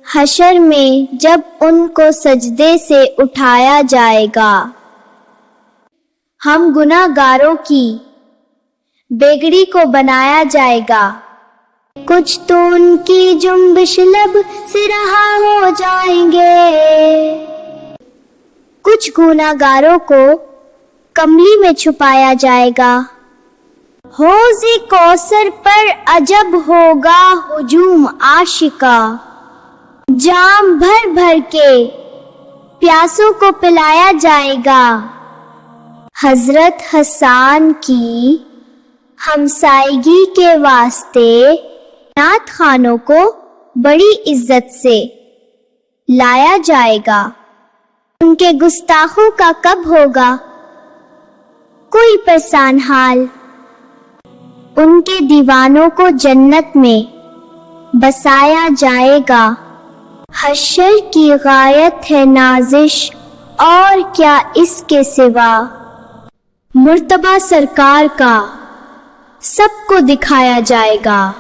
حشر میں جب ان کو سجدے سے اٹھایا جائے گا، ہم گناہ گاروں کی بیگڑی کو بنایا جائے گا، کچھ تو ان کی جنبش لب سے رہا ہو جائیں گے، کچھ گناہ گاروں کو کملی میں چھپایا جائے گا، حوض کوثر پر عجب ہوگا ہجوم عاشقا، جام بھر بھر کے پیاسوں کو پلایا جائے گا، حضرت حسان کی ہمسائیگی کے واسطے نعت خوانوں کو بڑی عزت سے لایا جائے گا، ان کے گستاخوں کا کب ہوگا کوئی پریشان حال، ان کے دیوانوں کو جنت میں بسایا جائے گا، حشر کی غایت ہے نازش اور کیا اس کے سوا، مرتبہ سرکار کا سب کو دکھایا جائے گا۔